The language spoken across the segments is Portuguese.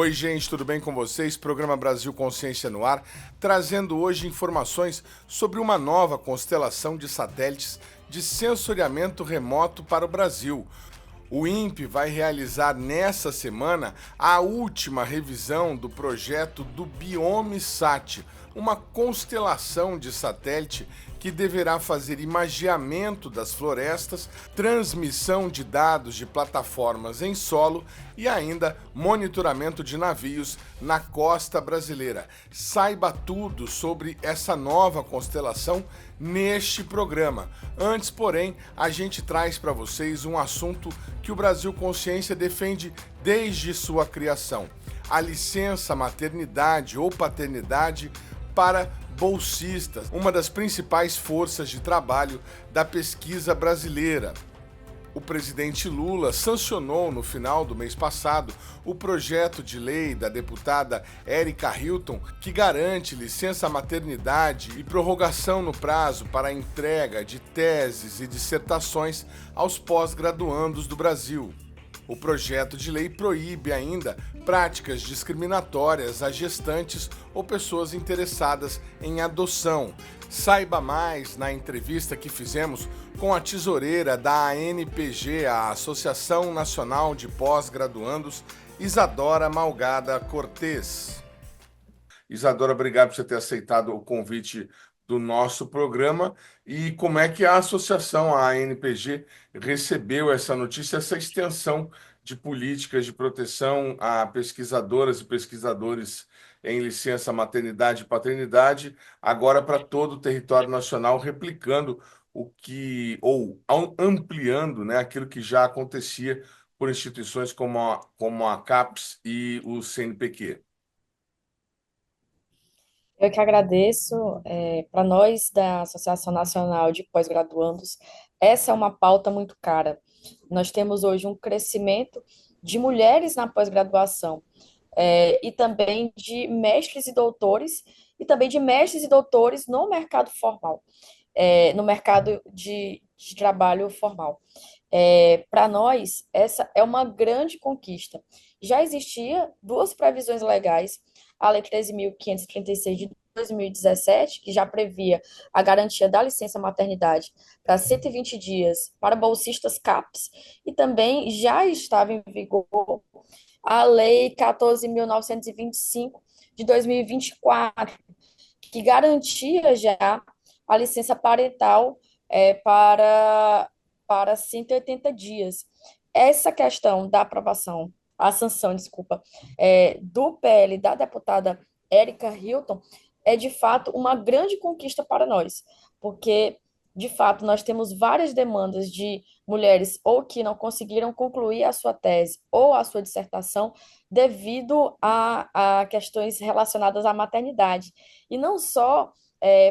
Oi, gente, tudo bem com vocês? Programa Brasil Consciência no ar, trazendo hoje informações sobre uma nova constelação de satélites de sensoriamento remoto para o Brasil. O INPE vai realizar nessa semana a última revisão do projeto do BiomeSat, uma constelação de satélite que deverá fazer imageamento das florestas, transmissão de dados de plataformas em solo e ainda monitoramento de navios na costa brasileira. Saiba tudo sobre essa nova constelação neste programa. Antes, porém, a gente traz para vocês um assunto que o Brasil Consciência defende desde sua criação: a licença maternidade ou paternidade para bolsistas, uma das principais forças de trabalho da pesquisa brasileira. O presidente Lula sancionou no final do mês passado o projeto de lei da deputada Érica Hilton, que garante licença maternidade e prorrogação no prazo para a entrega de teses e dissertações aos pós-graduandos do Brasil. O projeto de lei proíbe ainda práticas discriminatórias a gestantes ou pessoas interessadas em adoção. Saiba mais na entrevista que fizemos com a tesoureira da ANPG, a Associação Nacional de Pós-Graduandos, Isadora Malgada Cortez. Isadora, obrigado por você ter aceitado o convite do nosso programa. E como é que a associação, a ANPG, recebeu essa notícia, essa extensão de políticas de proteção a pesquisadoras e pesquisadores em licença maternidade e paternidade, agora para todo o território nacional, replicando o que, ou ampliando, né, aquilo que já acontecia por instituições como a CAPES e o CNPq. Eu que agradeço. Para nós da Associação Nacional de Pós-Graduandos, essa é uma pauta muito cara. Nós temos hoje um crescimento de mulheres na pós-graduação, e também de mestres e doutores, e também de mestres e doutores no mercado formal, no mercado de trabalho formal. Para nós, essa é uma grande conquista. Já existia duas previsões legais, a Lei 13.536 de 2017, que já previa a garantia da licença maternidade para 120 dias para bolsistas CAPES, e também já estava em vigor a Lei 14.925 de 2024, que garantia já a licença parental para 180 dias. Essa questão da aprovação, a sanção, desculpa, do PL da deputada Érica Hilton é de fato uma grande conquista para nós, porque de fato nós temos várias demandas de mulheres ou que não conseguiram concluir a sua tese ou a sua dissertação devido a questões relacionadas à maternidade. E não só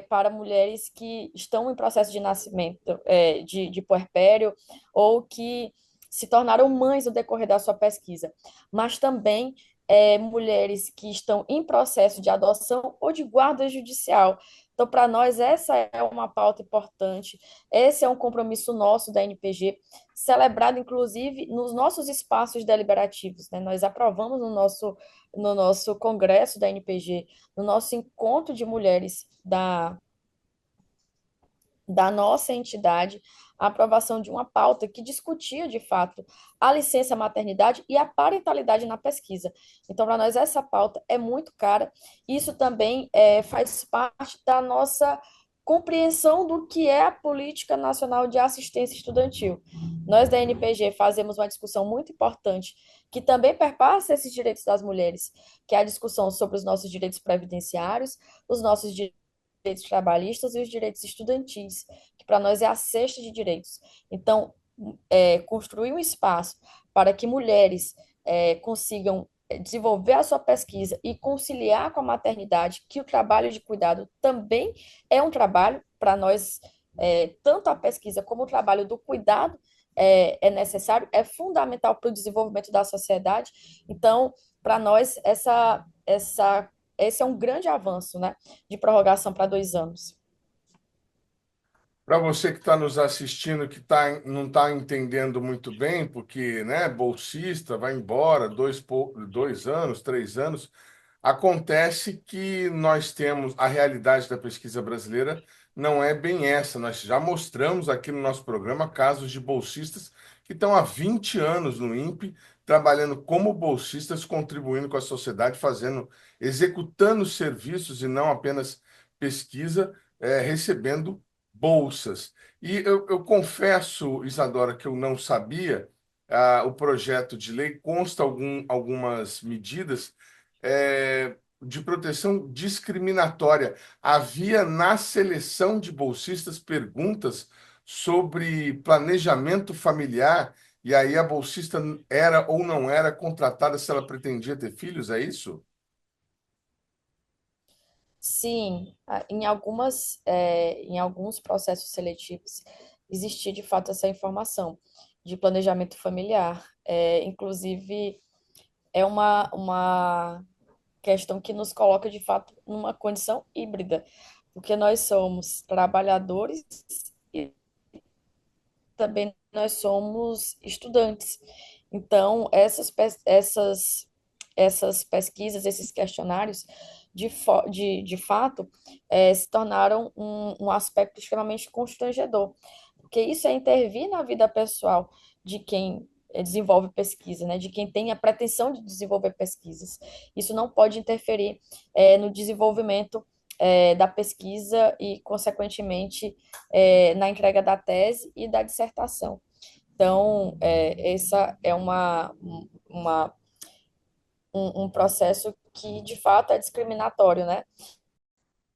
para mulheres que estão em processo de nascimento, de puerpério, ou que se tornaram mães no decorrer da sua pesquisa, mas também mulheres que estão em processo de adoção ou de guarda judicial. Então, para nós, essa é uma pauta importante, esse é um compromisso nosso da NPG, celebrado, inclusive, nos nossos espaços deliberativos, né? Nós aprovamos no nosso congresso da NPG, no nosso encontro de mulheres da nossa entidade, a aprovação de uma pauta que discutia, de fato, a licença maternidade e a parentalidade na pesquisa. Então, para nós, essa pauta é muito cara. Isso também faz parte da nossa compreensão do que é a Política Nacional de Assistência Estudantil. Nós, da NPG, fazemos uma discussão muito importante que também perpassa esses direitos das mulheres, que é a discussão sobre os nossos direitos previdenciários, os nossos direitos trabalhistas e os direitos estudantis, que para nós é a cesta de direitos. Então, construir um espaço para que mulheres consigam desenvolver a sua pesquisa e conciliar com a maternidade, que o trabalho de cuidado também é um trabalho para nós, tanto a pesquisa como o trabalho do cuidado é necessário, é fundamental para o desenvolvimento da sociedade. Então, para nós, esse é um grande avanço, né, de prorrogação para 2 anos. Para você que está nos assistindo, que não está entendendo muito bem, porque, né, bolsista vai embora 2 anos, 3 anos, acontece que nós temos a realidade da pesquisa brasileira não é bem essa. Nós já mostramos aqui no nosso programa casos de bolsistas que estão há 20 anos no INPE, trabalhando como bolsistas, contribuindo com a sociedade, executando serviços e não apenas pesquisa, recebendo bolsas. E eu confesso, Isadora, que eu não sabia, o projeto de lei consta algumas medidas de proteção discriminatória. Havia na seleção de bolsistas perguntas sobre planejamento familiar, e aí a bolsista era ou não era contratada se ela pretendia ter filhos, é isso? Sim, em alguns processos seletivos existia de fato essa informação de planejamento familiar. Inclusive, é uma questão que nos coloca de fato numa condição híbrida, porque nós somos trabalhadores e também nós somos estudantes. Então, essas pesquisas, esses questionários, de fato, se tornaram um aspecto extremamente constrangedor, porque isso é intervir na vida pessoal de quem desenvolve pesquisa, né, de quem tem a pretensão de desenvolver pesquisas. Isso não pode interferir no desenvolvimento da pesquisa e, consequentemente, na entrega da tese e da dissertação. Então, essa é uma, um processo que, de fato, é discriminatório, né?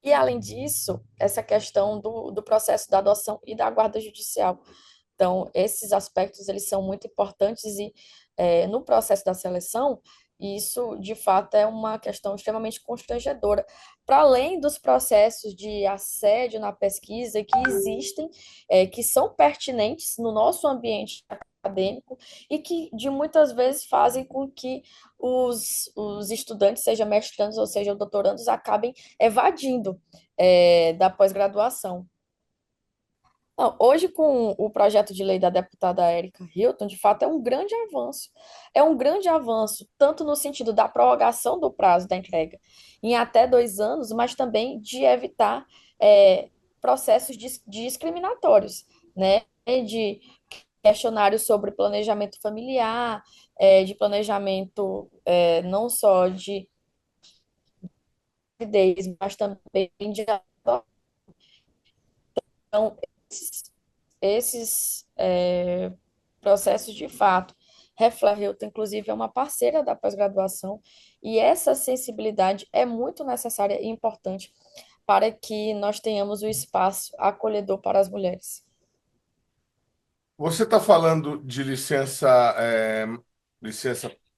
E, além disso, essa questão do processo da adoção e da guarda judicial. Então, esses aspectos, eles são muito importantes e, no processo da seleção, isso, de fato, é uma questão extremamente constrangedora, para além dos processos de assédio na pesquisa que existem, que são pertinentes no nosso ambiente acadêmico e que, de muitas vezes, fazem com que os estudantes, seja mestrandos ou seja doutorandos, acabem evadindo, da pós-graduação. Não, hoje, com o projeto de lei da deputada Érica Hilton, de fato, é um grande avanço. É um grande avanço, tanto no sentido da prorrogação do prazo da entrega em até 2 anos, mas também de evitar processos discriminatórios, né? De questionários sobre planejamento familiar, de planejamento não só de gravidez, mas também de adoção. Esses processos de fato refletem, inclusive, é uma parceira da pós-graduação, e essa sensibilidade é muito necessária e importante para que nós tenhamos o espaço acolhedor para as mulheres. Você está falando de licença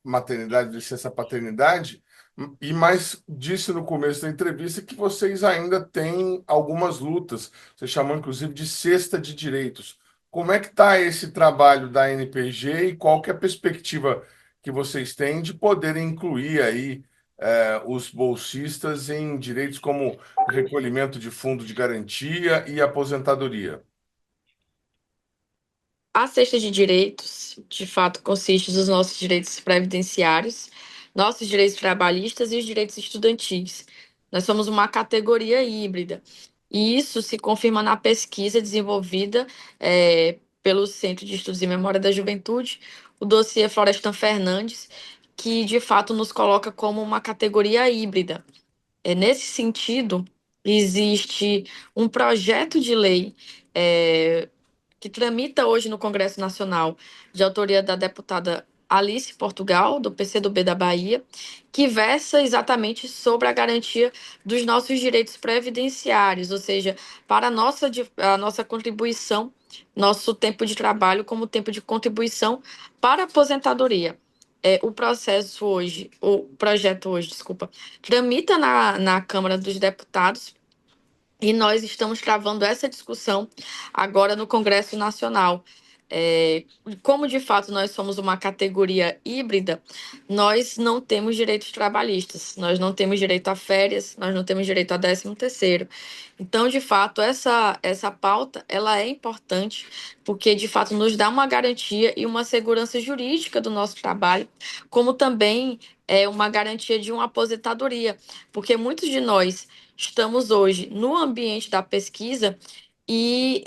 maternidade, licença paternidade, e mais disse no começo da entrevista que vocês ainda têm algumas lutas. Você chamou inclusive de cesta de direitos. Como é que está esse trabalho da NPG e qual que é a perspectiva que vocês têm de poder incluir aí os bolsistas em direitos como recolhimento de fundo de garantia e aposentadoria? A cesta de direitos, de fato, consiste dos nossos direitos previdenciários, nossos direitos trabalhistas e os direitos estudantis. Nós somos uma categoria híbrida, e isso se confirma na pesquisa desenvolvida pelo Centro de Estudos em Memória da Juventude, o dossiê Florestan Fernandes, que de fato nos coloca como uma categoria híbrida. Nesse sentido, existe um projeto de lei é, que tramita hoje no Congresso Nacional, de autoria da deputada Alice Portugal, do PCdoB da Bahia, que versa exatamente sobre a garantia dos nossos direitos previdenciários, ou seja, para a nossa contribuição, nosso tempo de trabalho como tempo de contribuição para a aposentadoria. O projeto hoje, desculpa, tramita na Câmara dos Deputados e nós estamos travando essa discussão agora no Congresso Nacional. Como de fato nós somos uma categoria híbrida, nós não temos direitos trabalhistas, nós não temos direito a férias, nós não temos direito a 13º. Então, de fato, essa pauta ela é importante porque de fato nos dá uma garantia e uma segurança jurídica do nosso trabalho, como também é uma garantia de uma aposentadoria, porque muitos de nós estamos hoje no ambiente da pesquisa e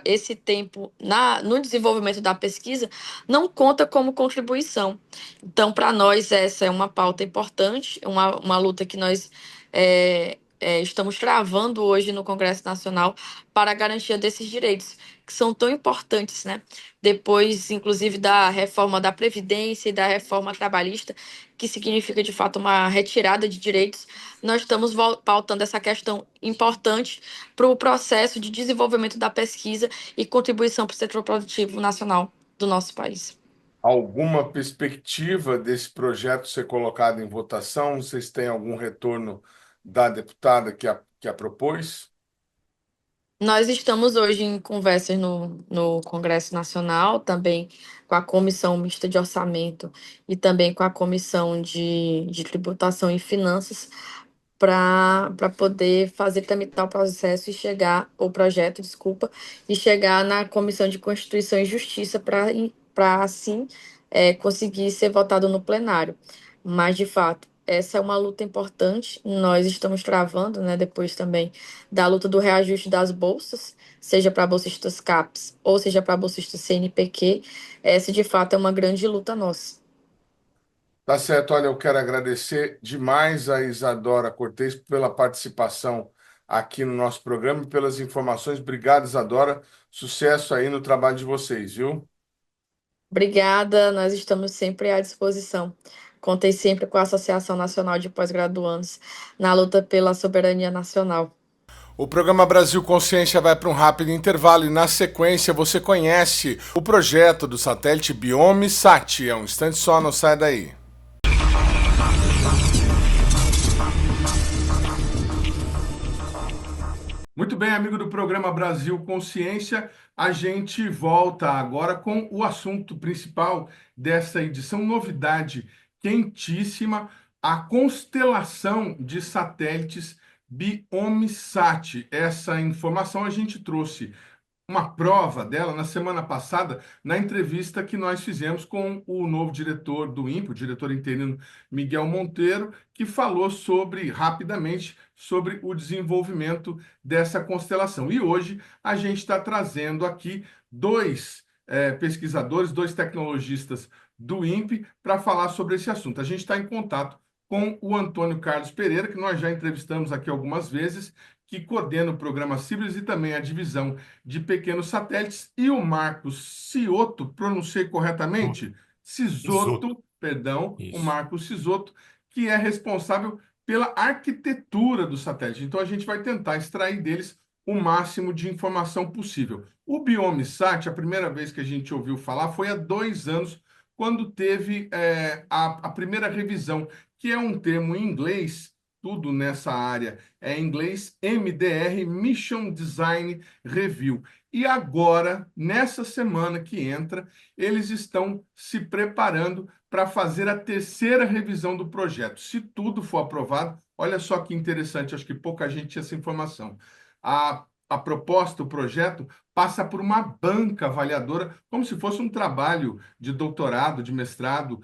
esse tempo no desenvolvimento da pesquisa não conta como contribuição. Então, para nós, essa é uma pauta importante, uma luta que nós estamos travando hoje no Congresso Nacional para a garantia desses direitos, que são tão importantes, né? Depois, inclusive, da reforma da Previdência e da reforma trabalhista, que significa, de fato, uma retirada de direitos, nós estamos pautando essa questão importante para o processo de desenvolvimento da pesquisa e contribuição para o setor produtivo nacional do nosso país. Alguma perspectiva desse projeto ser colocado em votação? Vocês têm algum retorno da deputada que a propôs? Nós estamos hoje em conversas no Congresso Nacional, também com a Comissão Mista de Orçamento e também com a Comissão de Tributação e Finanças, para poder fazer tramitar o processo e chegar, o projeto, desculpa, e chegar na Comissão de Constituição e Justiça para assim conseguir ser votado no plenário. Mas, de fato, essa é uma luta importante. Nós estamos travando, né, depois também da luta do reajuste das bolsas, seja para bolsistas CAPES ou seja para bolsistas CNPq. Essa, de fato, é uma grande luta nossa. Tá certo, olha, eu quero agradecer demais a Isadora Cortez pela participação aqui no nosso programa e pelas informações. Obrigado, Isadora. Sucesso aí no trabalho de vocês, viu? Obrigada, nós estamos sempre à disposição. Contei sempre com a Associação Nacional de Pós-Graduandos na luta pela soberania nacional. O programa Brasil Consciência vai para um rápido intervalo e, na sequência, você conhece o projeto do satélite Biomissat. É um instante só, não sai daí. Muito bem, amigo do programa Brasil Consciência, a gente volta agora com o assunto principal dessa edição, novidade quentíssima, a constelação de satélites Biomissat. Essa informação a gente trouxe uma prova dela na semana passada, na entrevista que nós fizemos com o novo diretor do INPE, o diretor interino Miguel Monteiro, que falou rapidamente, sobre o desenvolvimento dessa constelação. E hoje a gente está trazendo aqui dois pesquisadores, dois tecnologistas do INPE para falar sobre esse assunto. A gente está em contato com o Antônio Carlos Pereira, que nós já entrevistamos aqui algumas vezes, que coordena o programa Cibers e também a divisão de pequenos satélites, e o Marcos Ciotto, pronunciei corretamente? Isoto. Cisoto, perdão, o Isso. Marcos Cisoto, que é responsável pela arquitetura do satélite. Então a gente vai tentar extrair deles o máximo de informação possível. O Biomissat, a primeira vez que a gente ouviu falar foi há 2 anos, quando teve a primeira revisão, que é um termo em inglês, tudo nessa área é em inglês, MDR, Mission Design Review. E agora, nessa semana que entra, eles estão se preparando para fazer a terceira revisão do projeto. Se tudo for aprovado, olha só que interessante, acho que pouca gente tinha essa informação. A proposta, o projeto, passa por uma banca avaliadora, como se fosse um trabalho de doutorado, de mestrado,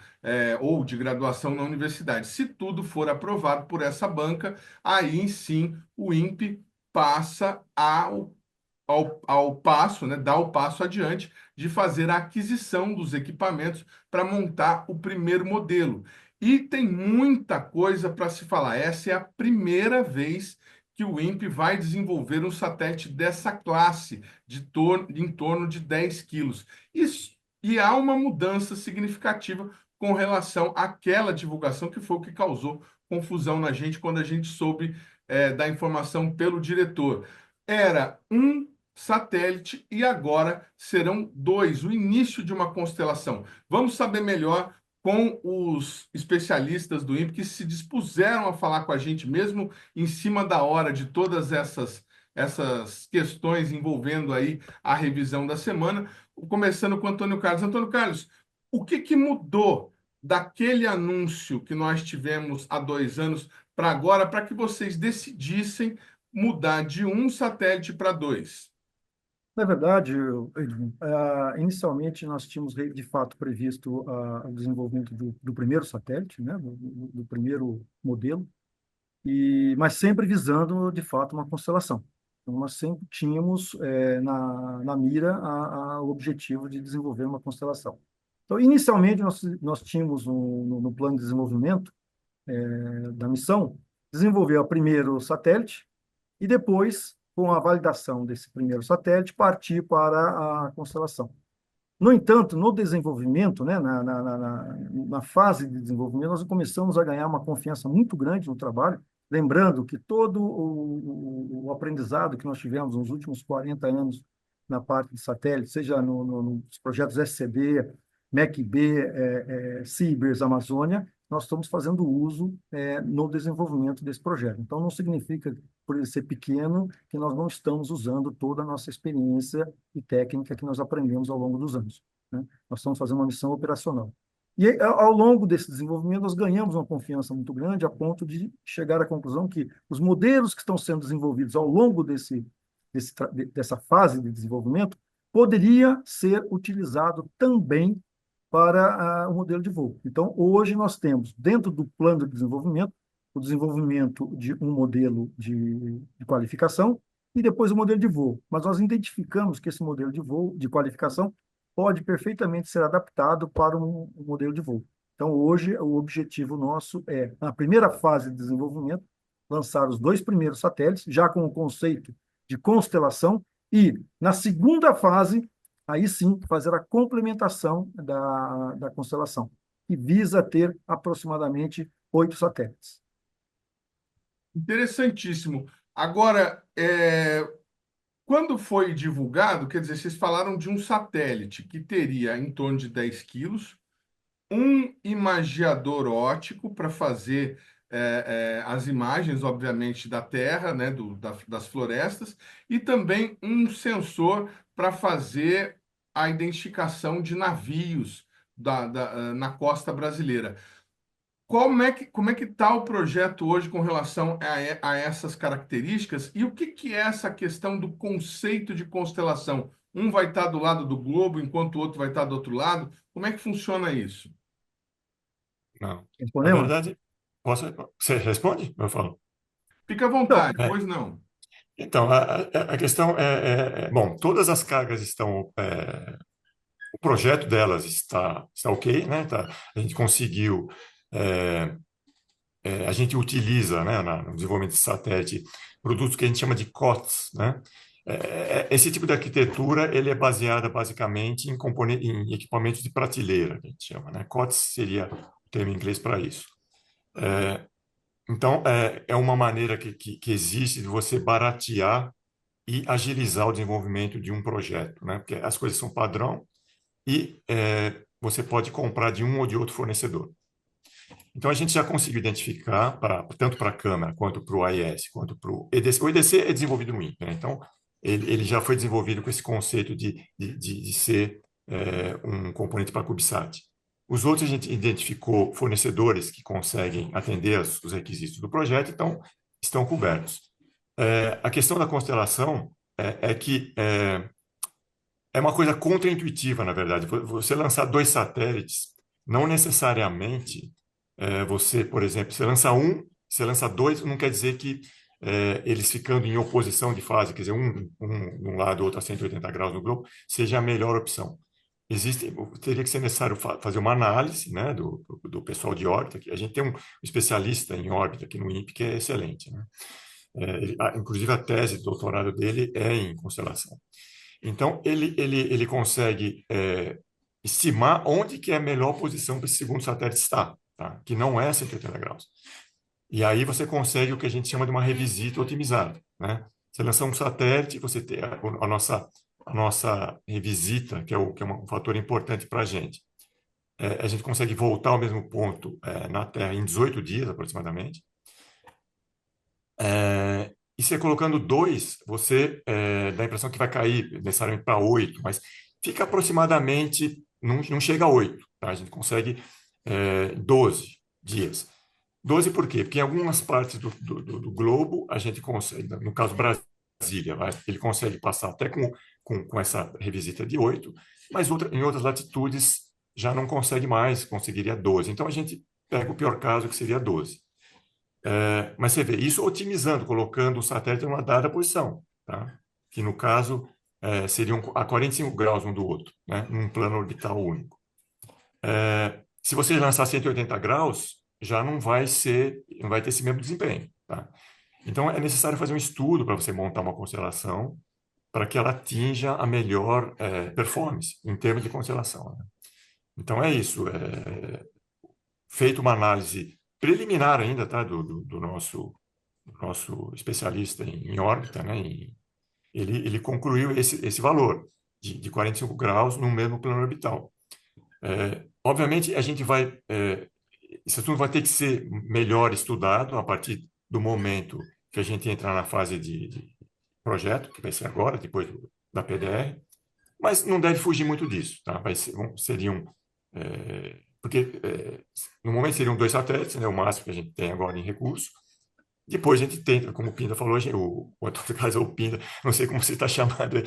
ou de graduação na universidade. Se tudo for aprovado por essa banca, aí sim o INPE passa ao passo, né, dá o passo adiante de fazer a aquisição dos equipamentos para montar o primeiro modelo. E tem muita coisa para se falar. Essa é a primeira vez que o INPE vai desenvolver um satélite dessa classe, em torno de 10 quilos. E há uma mudança significativa com relação àquela divulgação que foi o que causou confusão na gente quando a gente soube da informação pelo diretor. Era um satélite e agora serão dois, o início de uma constelação. Vamos saber melhor com os especialistas do INPE que se dispuseram a falar com a gente mesmo em cima da hora de todas essas essas questões envolvendo aí a revisão da semana, começando com o Antônio Carlos. Antônio Carlos, o que que mudou daquele anúncio que nós tivemos há 2 anos para agora, para que vocês decidissem mudar de um satélite para dois? Na verdade, Edmund, inicialmente nós tínhamos de fato previsto o desenvolvimento do primeiro satélite, né, do primeiro modelo, mas sempre visando de fato uma constelação. Então, nós sempre tínhamos na mira o objetivo de desenvolver uma constelação. Então, inicialmente nós tínhamos no plano de desenvolvimento da missão desenvolver o primeiro satélite e depois, com a validação desse primeiro satélite, partir para a constelação. No entanto, no desenvolvimento, né, na fase de desenvolvimento, nós começamos a ganhar uma confiança muito grande no trabalho, lembrando que todo o aprendizado que nós tivemos nos últimos 40 anos na parte de satélite, seja nos projetos SCD, MEC-B, CIBERS, Amazônia, nós estamos fazendo uso no desenvolvimento desse projeto. Então, não significa, por ele ser pequeno, que nós não estamos usando toda a nossa experiência e técnica que nós aprendemos ao longo dos anos, né? Nós estamos fazendo uma missão operacional. E ao longo desse desenvolvimento, nós ganhamos uma confiança muito grande a ponto de chegar à conclusão que os modelos que estão sendo desenvolvidos ao longo dessa fase de desenvolvimento poderia ser utilizado também para o modelo de voo. Então, hoje nós temos, dentro do plano de desenvolvimento, o desenvolvimento de um modelo de qualificação e depois o modelo de voo. Mas nós identificamos que esse modelo de voo, de qualificação, pode perfeitamente ser adaptado para um modelo de voo. Então, hoje, o objetivo nosso é, na primeira fase de desenvolvimento, lançar os 2 primeiros satélites, já com o conceito de constelação, e, na segunda fase, aí sim, fazer a complementação da constelação, que visa ter aproximadamente 8 satélites. Interessantíssimo. Agora, quando foi divulgado, quer dizer, vocês falaram de um satélite que teria em torno de 10 quilos, um imagiador óptico para fazer as imagens, obviamente, da Terra, né, das florestas, e também um sensor para fazer a identificação de navios na costa brasileira. Como é que está o projeto hoje com relação a essas características e o que que é essa questão do conceito de constelação? Um vai estar do lado do globo, enquanto o outro vai estar do outro lado. Como é que funciona isso? Não. Na Respondemos? verdade, você responde? Eu falo. Fica à Então, vontade, pois não. Então, a questão bom, todas as cargas estão, o projeto delas está ok, né? A gente conseguiu, a gente utiliza, né, no desenvolvimento de satélite, produtos que a gente chama de COTS, né? Esse tipo de arquitetura, ele é baseada basicamente em equipamentos de prateleira, que a gente chama, né? COTS seria o termo em inglês para isso. Então, é uma maneira que existe de você baratear e agilizar o desenvolvimento de um projeto, né? Porque as coisas são padrão e você pode comprar de um ou de outro fornecedor. Então, a gente já conseguiu identificar, tanto para a câmera, quanto para o AIS, quanto para o EDC. O EDC é desenvolvido no INPE, né? Então, ele já foi desenvolvido com esse conceito de ser um componente para CubeSat. Os outros a gente identificou fornecedores que conseguem atender os requisitos do projeto, então estão cobertos. A questão da constelação é que é uma coisa contraintuitiva, na verdade. Você lançar 2 satélites, não necessariamente você, por exemplo, você lança 2, não quer dizer que eles ficando em oposição de fase, quer dizer, um de um lado, outro a 180 graus no globo, seja a melhor opção. Teria que ser necessário fazer uma análise, né, do pessoal de órbita, que a gente tem um especialista em órbita aqui no INPE que é excelente, né? Inclusive a tese de doutorado dele é em constelação. Então, ele consegue estimar onde que é a melhor posição para esse segundo satélite estar, tá? Que não é 180 graus. E aí você consegue o que a gente chama de uma revisita otimizada, né? Você lança um satélite, você tem a nossa revisita, que é um fator importante para a gente. A gente consegue voltar ao mesmo ponto na Terra em 18 dias, aproximadamente. E você colocando 2, você dá a impressão que vai cair necessariamente para 8, mas fica aproximadamente, não chega a 8, tá? A gente consegue 12 dias. 12 por quê? Porque em algumas partes do globo a gente consegue, no caso Brasília, ele consegue passar até com essa revisita de 8, mas em outras latitudes já não consegue mais, conseguiria 12. Então a gente pega o pior caso, que seria 12. Mas você vê, isso otimizando, colocando o satélite em uma dada posição, tá? Que no caso seriam a 45 graus um do outro, né? Num plano orbital único. Se você lançar 180 graus, já não vai ter esse mesmo desempenho, tá? Então é necessário fazer um estudo para você montar uma constelação para que ela atinja a melhor performance em termos de constelação, né? Então é isso. Feito uma análise preliminar ainda, tá, do nosso especialista em órbita, né? Ele concluiu esse valor de 45 graus no mesmo plano orbital. Obviamente, esse assunto vai ter que ser melhor estudado a partir do momento que a gente entrar na fase de projeto, que vai ser agora, depois da PDR, mas não deve fugir muito disso, tá? Porque no momento seriam 2 satélites, né, o máximo que a gente tem agora em recurso. Depois a gente tenta, como o Pinda falou, o Antônio Carlos é o Pinda, não sei como você está chamando.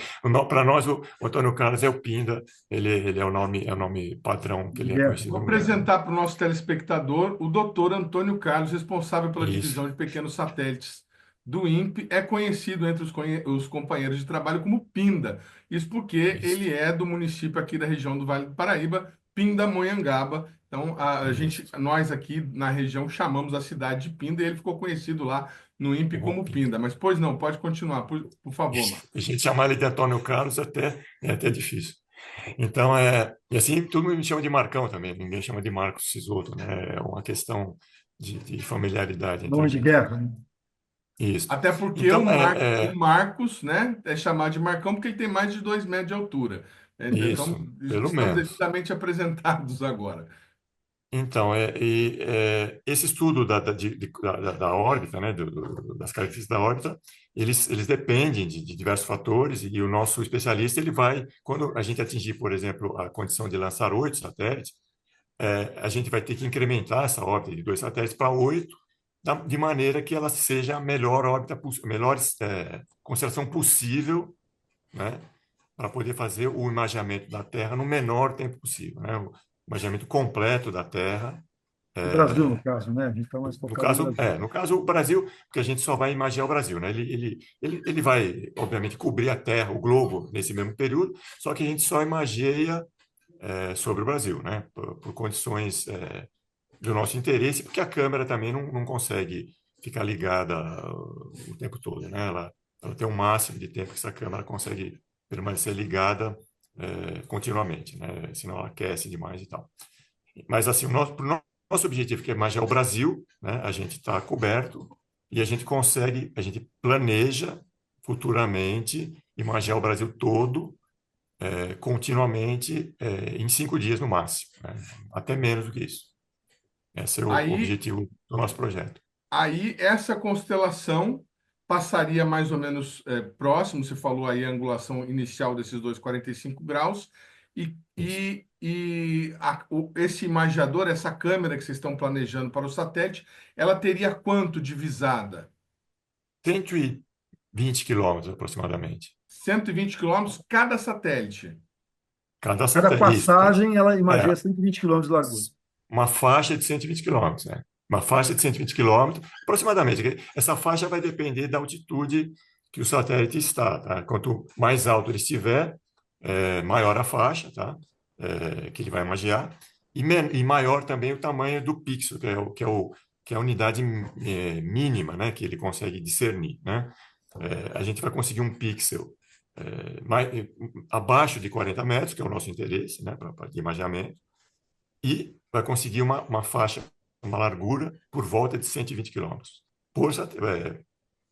Para nós, o Antônio Carlos é o Pinda, ele é o nome padrão que ele é Guilherme. conhecido Vou no mundo. apresentar para o nosso telespectador o doutor Antônio Carlos, responsável pela Isso, divisão de pequenos satélites do INPE, é conhecido entre os companheiros de trabalho como Pinda. Isso porque isso, ele é do município aqui da região do Vale do Paraíba, Pindamonhangaba. Então, isso. nós aqui na região chamamos a cidade de Pinda e ele ficou conhecido lá no INPE O como Pinda. Pinda. Mas, pois não, pode continuar, por favor, Marcos. A gente chamar ele de Antônio Carlos é até difícil. Então, e assim, todo mundo me chama de Marcão também, ninguém chama de Marcos Sisotto, né? É uma questão de familiaridade entre a Nome de gente. guerra, né? Isso. Até porque Então, O Marcos, né, é chamado de Marcão porque ele tem mais de 2 metros de altura. isso, Então, pelo estamos menos. devidamente apresentados agora. Então, esse estudo da órbita, né, das características da órbita, eles dependem de diversos fatores e o nosso especialista, ele vai, quando a gente atingir, por exemplo, a condição de lançar 8 satélites, a gente vai ter que incrementar essa órbita de 2 satélites para 8, de maneira que ela seja a melhor órbita, a melhor constelação possível, né, para poder fazer o imageamento da Terra no menor tempo possível, né, o imageamento completo da Terra. O Brasil, no é, caso, né? A gente está mais no focado no caso, Brasil. no caso, o Brasil, porque a gente só vai imaginar o Brasil, né? Ele vai, obviamente, cobrir a Terra, o globo, nesse mesmo período, só que a gente só imageia sobre o Brasil, né? Por condições do nosso interesse, porque a câmera também não consegue ficar ligada o tempo todo, né? Ela tem um máximo de tempo que essa câmera consegue permanecer ligada continuamente, né? Senão ela aquece demais e tal. Mas, assim, pro nosso objetivo, que é imaginar o Brasil, né, a gente está coberto e a gente consegue, a gente planeja futuramente imaginar o Brasil todo continuamente em 5 dias no máximo, né? Até menos do que isso. Esse é o Aí, objetivo do nosso projeto. aí essa constelação passaria mais ou menos próximo, você falou aí a angulação inicial desses dois 45 graus, Isso. esse imagiador, essa câmera que vocês estão planejando para o satélite, ela teria quanto de visada? 120 quilômetros aproximadamente. 120 quilômetros cada satélite. Cada Cada satélite. Isso. passagem, ela imagina É, 120 quilômetros de largura. uma faixa de 120 quilômetros, né? Uma faixa de 120 quilômetros, aproximadamente. Essa faixa vai depender da altitude que o satélite está, tá? Quanto mais alto ele estiver, maior a faixa, tá? Que ele vai imagiar, e maior também o tamanho do pixel, que é a unidade mínima, né? Que ele consegue discernir, né? A gente vai conseguir um pixel abaixo de 40 metros, que é o nosso interesse, né? Para de imaginamento, e vai conseguir uma faixa, uma largura por volta de 120 quilômetros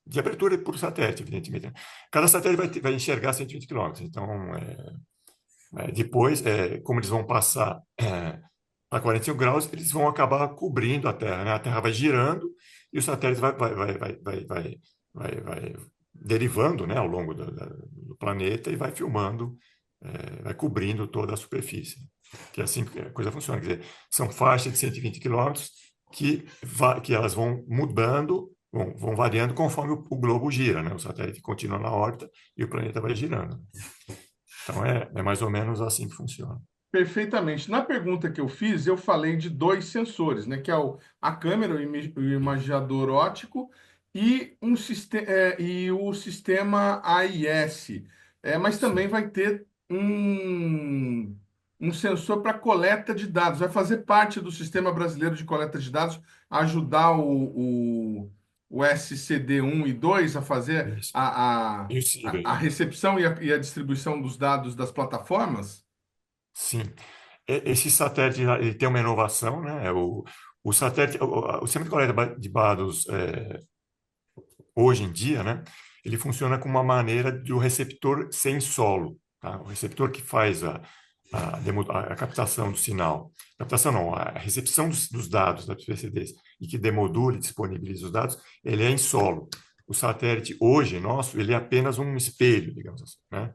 de abertura por satélite, evidentemente, né? Cada satélite vai enxergar 120 quilômetros. Então, depois, como eles vão passar a 45 graus, eles vão acabar cobrindo a Terra, né? A Terra vai girando e o satélite vai derivando, né, ao longo do planeta e vai filmando, vai cobrindo toda a superfície. Que é assim que a coisa funciona. Quer dizer, são faixas de 120 quilômetros que elas vão mudando, vão variando conforme o globo gira, né? O satélite continua na órbita e o planeta vai girando. Então, é mais ou menos assim que funciona. Perfeitamente. Na pergunta que eu fiz, eu falei de dois sensores, né? Que é a câmera, o imagiador óptico e o sistema AIS. Mas também Sim. vai ter um sensor para coleta de dados. Vai fazer parte do Sistema Brasileiro de Coleta de Dados, ajudar o SCD-1 e 2 a fazer Isso. a, E os a cibers. recepção e a distribuição dos dados das plataformas? Sim. Esse satélite ele tem uma inovação, né? O satélite, o sistema de coleta de dados hoje em dia, né? Ele funciona como uma maneira do receptor sem solo, tá? O receptor que faz a captação do sinal, captação não, a recepção dos dados da PCDs e que demodula e disponibiliza os dados, ele é em solo. O satélite hoje nosso, ele é apenas um espelho, digamos assim, né?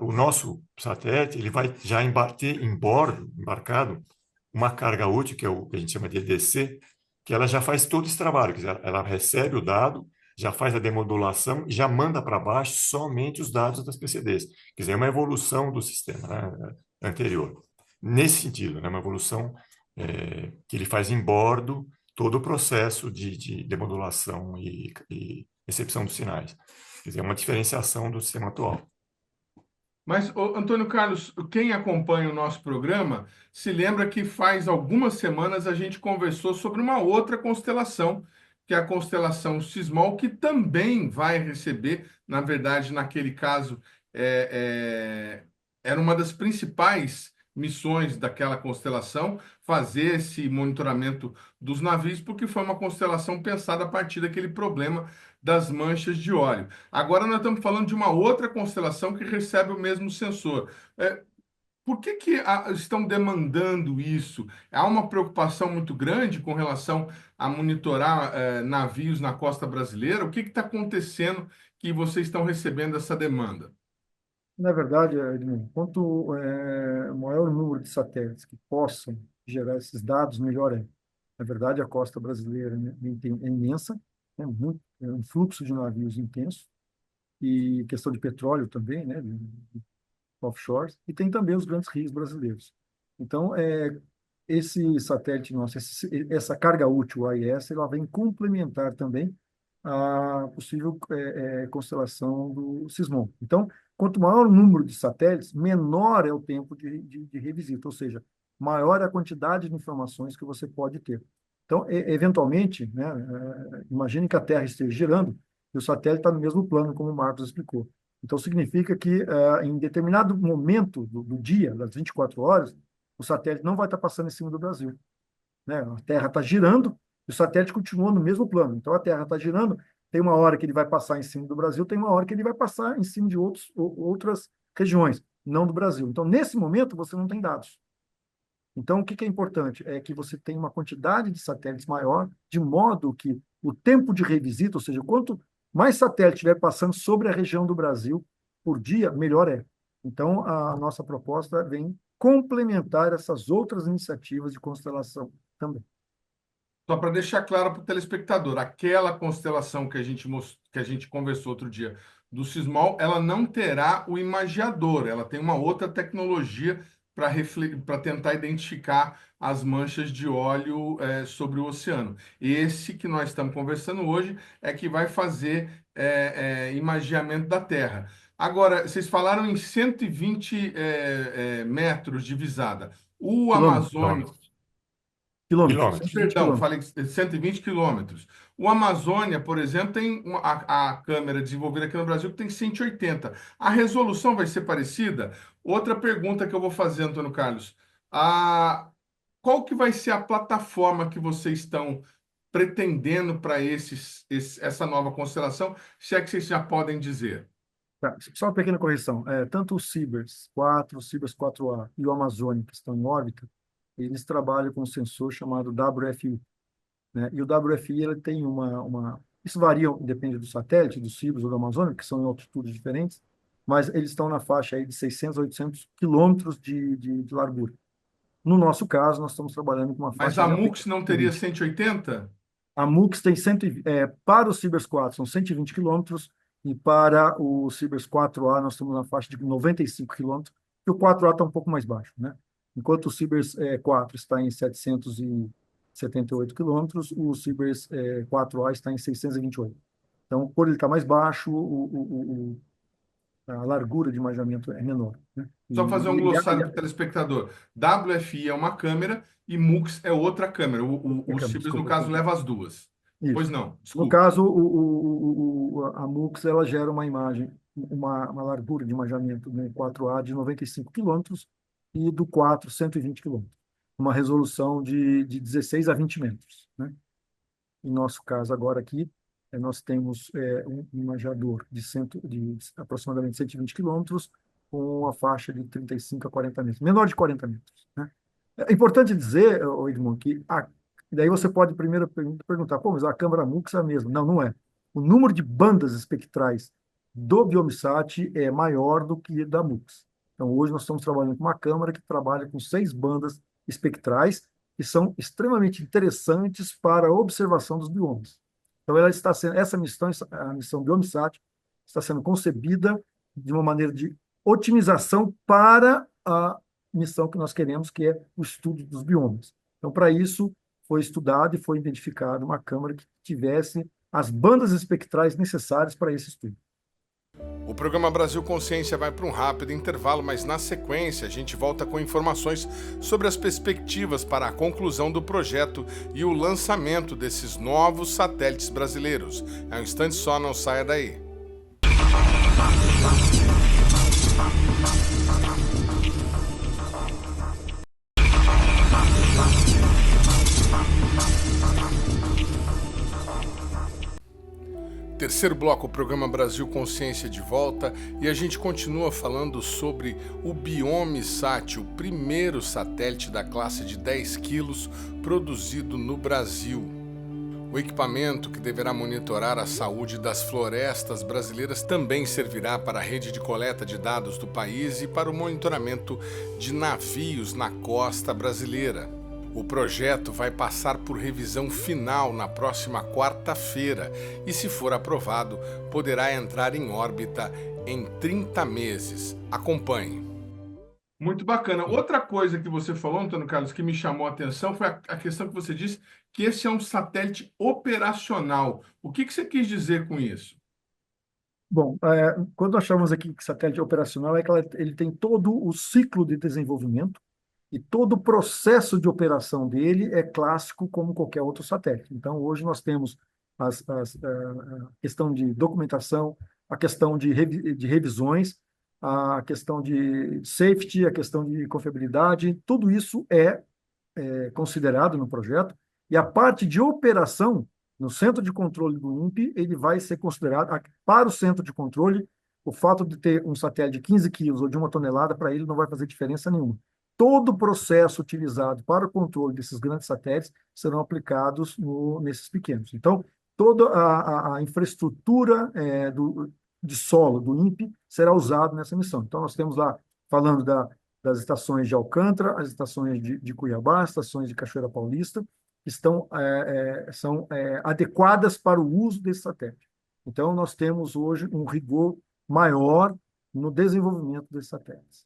O nosso satélite, ele vai já ter embarcado, uma carga útil, que é o que a gente chama de EDC, que ela já faz todo esse trabalho. Quer dizer, ela recebe o dado, já faz a demodulação e já manda para baixo somente os dados das PCDs. Quer dizer, é uma evolução do sistema, né, anterior. Nesse sentido, né, uma evolução que ele faz em bordo todo o processo de demodulação e recepção dos sinais. Quer dizer, é uma diferenciação do sistema atual. Mas, Antônio Carlos, quem acompanha o nosso programa se lembra que faz algumas semanas a gente conversou sobre uma outra constelação, que é a constelação Sismol, que também vai receber, na verdade, naquele caso, era uma das principais missões daquela constelação, fazer esse monitoramento dos navios, porque foi uma constelação pensada a partir daquele problema das manchas de óleo. Agora nós estamos falando de uma outra constelação que recebe o mesmo sensor. Por que estão demandando isso? Há uma preocupação muito grande com relação a monitorar navios na costa brasileira? O que está acontecendo que vocês estão recebendo essa demanda? Na verdade, Edmundo, quanto maior o número de satélites que possam gerar esses dados, melhor é. Na verdade, a costa brasileira, né, é imensa, é um fluxo de navios intenso, e questão de petróleo também, né, de offshores, e tem também os grandes rios brasileiros. Então, esse satélite nosso, essa carga útil AIS, ela vem complementar também a possível constelação do Sismon. Então, quanto maior o número de satélites, menor é o tempo de revisita, ou seja, maior é a quantidade de informações que você pode ter. Então, eventualmente, né, imagine que a Terra esteja girando e o satélite está no mesmo plano, como o Marcos explicou. Então, significa que em determinado momento do dia, das 24 horas, o satélite não vai estar passando em cima do Brasil, né? A Terra está girando e o satélite continua no mesmo plano. Então, a Terra está girando, tem uma hora que ele vai passar em cima do Brasil, tem uma hora que ele vai passar em cima de outras regiões, não do Brasil. Então, nesse momento, você não tem dados. Então, o que é importante? É que você tenha uma quantidade de satélites maior, de modo que o tempo de revisita, ou seja, quanto mais satélite estiver passando sobre a região do Brasil por dia, melhor é. Então, a nossa proposta vem complementar essas outras iniciativas de constelação também. Só para deixar claro para o telespectador, aquela constelação que a gente conversou outro dia do Sismol, ela não terá o imagiador, ela tem uma outra tecnologia para tentar identificar as manchas de óleo sobre o oceano. Esse que nós estamos conversando hoje é que vai fazer imagiamento da Terra. Agora, vocês falaram em 120 metros de visada. O Amazônia. Quilômetros. Quilômetros. Quilômetros. 120 Perdão, quilômetros. falei 120 quilômetros. O Amazônia, por exemplo, tem a câmera desenvolvida aqui no Brasil que tem 180. A resolução vai ser parecida? Outra pergunta que eu vou fazer, Antônio Carlos. Qual que vai ser a plataforma que vocês estão pretendendo para essa nova constelação, se é que vocês já podem dizer? Tá, só uma pequena correção. Tanto o Cibers 4, o Cibers 4A e o Amazônia, que estão em órbita, eles trabalham com um sensor chamado WFI, né? E o WFI ele tem Isso varia, depende do satélite, do Cibers ou da Amazônia, que são em altitudes diferentes, mas eles estão na faixa aí de 600 a 800 quilômetros de largura. No nosso caso, nós estamos trabalhando com uma Mas faixa a de apenas MUX não teria 120. 180? A MUX tem para o Cibers 4 são 120 quilômetros e para o Cibers 4A nós estamos na faixa de 95 quilômetros, e o 4A está um pouco mais baixo, né? Enquanto o Cibers 4 está em 778 quilômetros, o Cibers 4A está em 628. Então, por ele estar mais baixo, a largura de imaginamento é menor, né? Só fazer um E glossário para o telespectador. WFI é uma câmera e MUX é outra câmera. O Cibers, no desculpa, caso, leva as duas. Pois isso. não, No desculpe. caso, a MUX ela gera uma imagem, uma largura de imaginamento no 4A de 95 quilômetros e do 4, 120 quilômetros. Uma resolução de 16 a 20 metros, né? Em nosso caso, agora aqui, nós temos um imaginador de aproximadamente 120 quilômetros com uma faixa de 35 a 40 metros, menor de 40 metros, né? É importante dizer, Edmond, que daí você pode primeiro perguntar, pô, mas a câmara MUX é a mesma. Não, não é. O número de bandas espectrais do Biomsat é maior do que da MUX. Então, hoje nós estamos trabalhando com uma câmara que trabalha com 6 bandas espectrais que são extremamente interessantes para a observação dos biomas. Então, essa missão, a missão Biomsat, está sendo concebida de uma maneira de otimização para a missão que nós queremos, que é o estudo dos biomas. Então, para isso, foi estudado e foi identificada uma câmara que tivesse as bandas espectrais necessárias para esse estudo. O programa Brasil Consciência vai para um rápido intervalo, mas na sequência a gente volta com informações sobre as perspectivas para a conclusão do projeto e o lançamento desses novos satélites brasileiros. É um instante só, não saia daí. Terceiro bloco, o programa Brasil Consciência de volta, e a gente continua falando sobre o Biomsat, o primeiro satélite da classe de 10 quilos produzido no Brasil. O equipamento, que deverá monitorar a saúde das florestas brasileiras, também servirá para a rede de coleta de dados do país e para o monitoramento de navios na costa brasileira. O projeto vai passar por revisão final na próxima quarta-feira e, se for aprovado, poderá entrar em órbita em 30 meses. Acompanhe. Muito bacana. Outra coisa que você falou, Antônio Carlos, que me chamou a atenção foi a questão que você disse que esse é um satélite operacional. O que você quis dizer com isso? Bom, quando nós chamamos aqui de satélite operacional, é que ele tem todo o ciclo de desenvolvimento e todo o processo de operação dele é clássico como qualquer outro satélite. Então, hoje nós temos a questão de documentação, a questão de revisões, a questão de safety, a questão de confiabilidade, tudo isso é considerado no projeto, e a parte de operação, no centro de controle do INPE, ele vai ser considerado, para o centro de controle, o fato de ter um satélite de 15 quilos ou de 1 tonelada, para ele não vai fazer diferença nenhuma. Todo o processo utilizado para o controle desses grandes satélites serão aplicados nesses pequenos. Então, toda a infraestrutura de solo do INPE será usada nessa missão. Então, nós temos lá, falando das estações de Alcântara, as estações de Cuiabá, as estações de Cachoeira Paulista, que são adequadas para o uso desse satélite. Então, nós temos hoje um rigor maior no desenvolvimento desses satélites.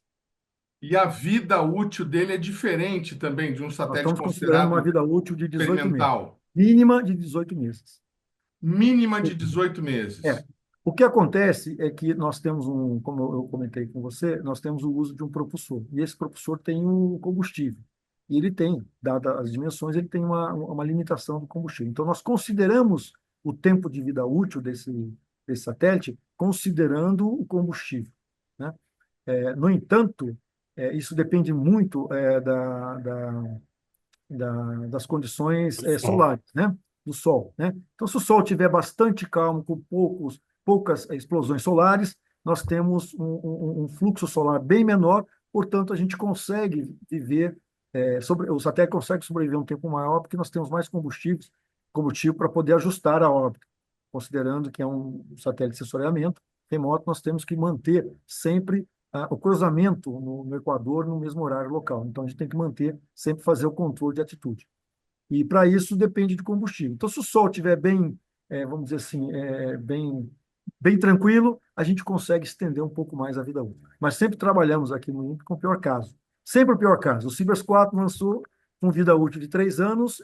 E a vida útil dele é diferente também de um Nós satélite estamos considerando uma considerado vida útil de 18 meses, experimental. mínima de 18 meses. Mínima de 18 meses. O que acontece é que nós temos como eu comentei com você, nós temos o uso de um propulsor. E esse propulsor tem um combustível. E ele tem, dadas as dimensões, ele tem uma limitação do combustível. Então, nós consideramos o tempo de vida útil desse satélite considerando o combustível, né? No entanto, isso depende muito das condições solares, né? Do Sol, né? Então, se o Sol tiver bastante calmo, com poucas explosões solares, nós temos um fluxo solar bem menor, portanto, a gente consegue viver, o satélite consegue sobreviver um tempo maior, porque nós temos mais combustível para poder ajustar a órbita. considerando que é um satélite de sensoriamento remoto, nós temos que manter sempre o cruzamento no Equador no mesmo horário local. Então, a gente tem que manter, sempre fazer o controle de altitude. E para isso depende do combustível. Então, se o sol estiver bem, vamos dizer assim, bem tranquilo, a gente consegue estender um pouco mais a vida útil. Mas sempre trabalhamos aqui no INPE com o pior caso. Sempre o pior caso. O Cibers 4 lançou com vida útil de 3 anos.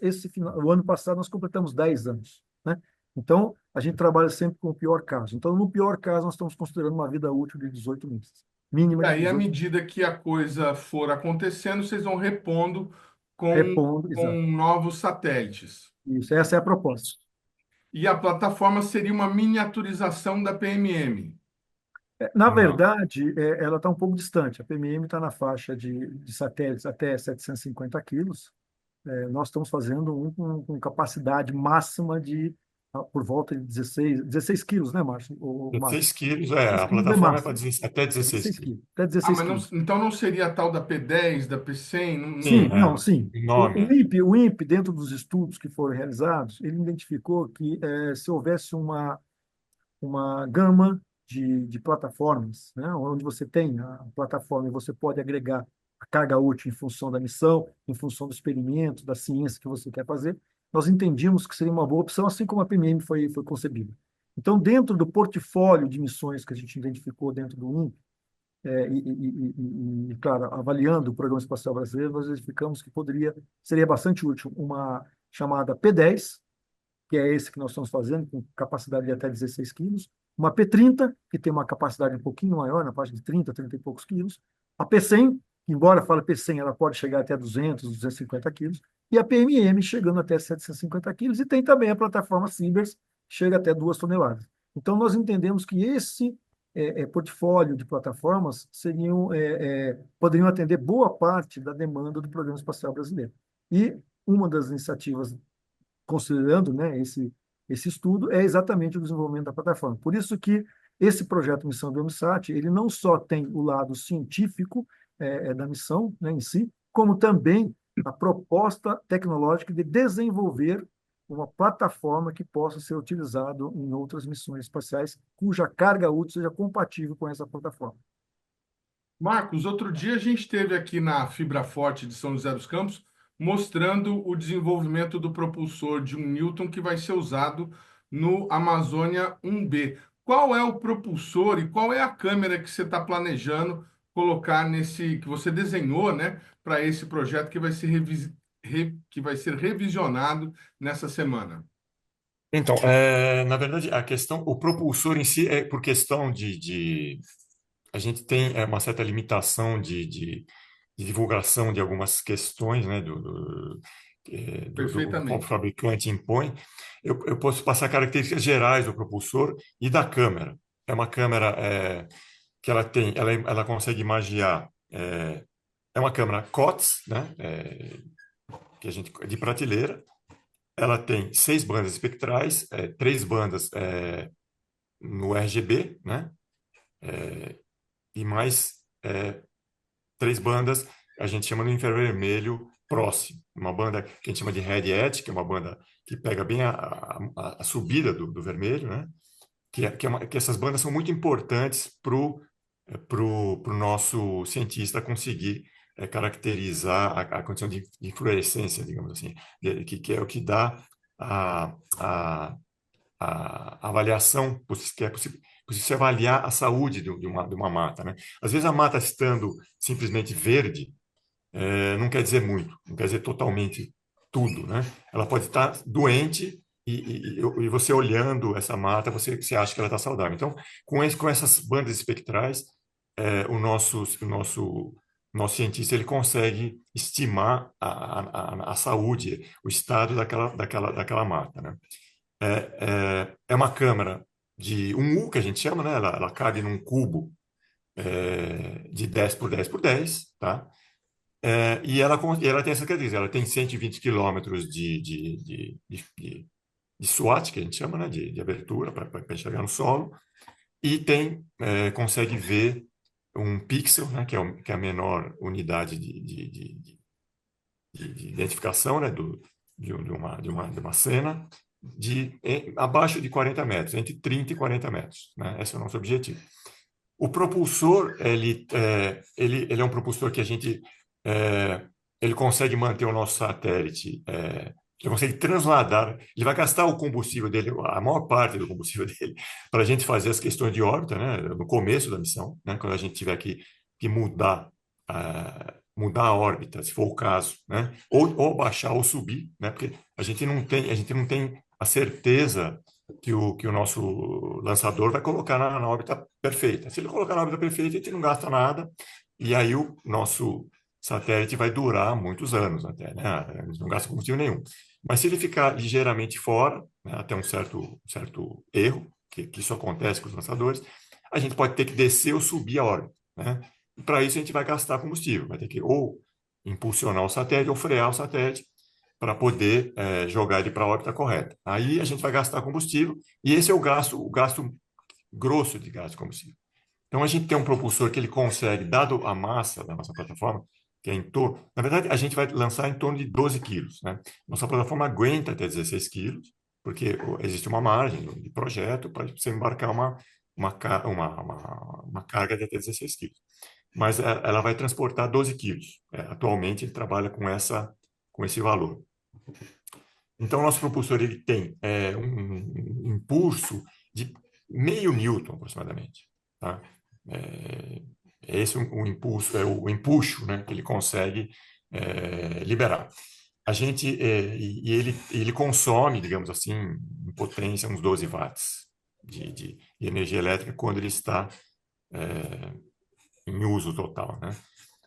O ano passado nós completamos 10 anos, né? Então, a gente trabalha sempre com o pior caso. Então, no pior caso, nós estamos considerando uma vida útil de 18 meses. E Mínima de aí, à 18 meses. medida que a coisa for acontecendo, vocês vão repondo Repondo, exato. com novos satélites. Isso, essa é a proposta. E a plataforma seria uma miniaturização da PMM. Na Não. verdade, ela está um pouco distante. A PMM está na faixa de satélites até 750 quilos. Nós estamos fazendo um com capacidade máxima de por volta de 16 quilos, né, Márcio? 16 quilos, 16 a quilos é plataforma é para máximo. até É 16 16 quilos. quilos, até Ah, 16 mas quilos. então não seria a tal da P10, da P100? Sim, Sim, não, sim. O enorme. INPE, dentro dos estudos que foram realizados, ele identificou que se houvesse uma gama de plataformas, né, onde você tem a plataforma e você pode agregar a carga útil em função da missão, em função do experimento, da ciência que você quer fazer, nós entendíamos que seria uma boa opção, assim como a PMM foi concebida. Então, dentro do portfólio de missões que a gente identificou dentro do INPE, claro, avaliando o Programa Espacial Brasileiro, nós verificamos que seria bastante útil uma chamada P10, que é esse que nós estamos fazendo, com capacidade de até 16 quilos, uma P30, que tem uma capacidade um pouquinho maior, na parte de 30 e poucos quilos, a P100, que embora fale P100, ela pode chegar até 250 quilos, e a PMM chegando até 750 quilos, e tem também a plataforma Cibers, que chega até 2 toneladas. Então, nós entendemos que esse portfólio de plataformas poderiam atender boa parte da demanda do Programa Espacial Brasileiro. E uma das iniciativas considerando, né, esse estudo, é exatamente o desenvolvimento da plataforma. Por isso que esse projeto Missão Biomissat, ele não só tem o lado científico da missão, né, em si, como também a proposta tecnológica de desenvolver uma plataforma que possa ser utilizada em outras missões espaciais, cuja carga útil seja compatível com essa plataforma. Marcos, outro dia a gente esteve aqui na Fibra Forte de São José dos Campos mostrando o desenvolvimento do propulsor de 1 Newton que vai ser usado no Amazônia 1B. Qual é o propulsor e qual é a câmera que você está planejando colocar que você desenhou, né, para esse projeto que vai ser que vai ser revisionado nessa semana? Então, na verdade, o propulsor em si é por questão a gente tem uma certa limitação de divulgação de algumas questões, né, do próprio Perfeitamente. fabricante impõe. Eu posso passar características gerais do propulsor e da câmera. É uma câmera que ela consegue imagiar. É uma câmera COTS, né, que a gente de prateleira. Ela tem 6 bandas espectrais, 3 bandas no RGB, né, e mais 3 bandas a gente chama no infravermelho próximo. Uma banda que a gente chama de Red Edge, que é uma banda que pega bem a subida do vermelho, né? Que essas bandas são muito importantes para o nosso cientista conseguir caracterizar a condição de fluorescência, digamos assim, que é o que dá a avaliação, que é possível você avaliar a saúde de uma mata, né? Às vezes a mata estando simplesmente verde, não quer dizer muito, não quer dizer totalmente tudo, né? Ela pode estar doente e você olhando essa mata, você acha que ela está saudável. Então, com essas bandas espectrais, o nosso cientista ele consegue estimar a saúde, o estado daquela mata, né? É uma câmera de 1U, que a gente chama, né? Ela cabe num cubo de 10 por 10 por 10, tá? E ela tem essa característica, ela tem 120 quilômetros de SWAT, que a gente chama, né? De abertura para enxergar no solo, e consegue ver um pixel, né? Que é a menor unidade de identificação, né? De uma cena, abaixo de 40 metros, entre 30 e 40 metros, né? Esse é o nosso objetivo. O propulsor, ele é um propulsor que ele consegue manter o nosso satélite, ele consegue transladar, ele vai gastar o combustível dele, a maior parte do combustível dele, para a gente fazer as questões de órbita, né, no começo da missão, né, quando a gente tiver que mudar a órbita, se for o caso, né, ou baixar ou subir, né, porque a gente não tem a certeza que o nosso lançador vai colocar na órbita perfeita. Se ele colocar na órbita perfeita, a gente não gasta nada, e aí o nosso satélite vai durar muitos anos até, né? A gente não gasta combustível nenhum. Mas se ele ficar ligeiramente fora, né, até um certo erro, que isso acontece com os lançadores, a gente pode ter que descer ou subir a órbita, né? E para isso a gente vai gastar combustível, vai ter que ou impulsionar o satélite ou frear o satélite para poder jogar ele para a órbita correta. Aí a gente vai gastar combustível e esse é o gasto grosso de gás de combustível. Então a gente tem um propulsor que ele consegue, dado a massa da nossa plataforma, que é em torno, na verdade a gente vai lançar em torno de 12 quilos, né? Nossa plataforma aguenta até 16 quilos, porque existe uma margem de projeto para você embarcar uma carga de até 16 quilos. Mas ela vai transportar 12 quilos. Atualmente ele trabalha com esse valor. Então, o nosso propulsor ele tem um impulso de meio newton, aproximadamente. Tá? Esse o impulso, o empuxo, né, que ele consegue liberar. A gente, ele consome, digamos assim, em potência, uns 12 watts de energia elétrica quando ele está em uso total, né?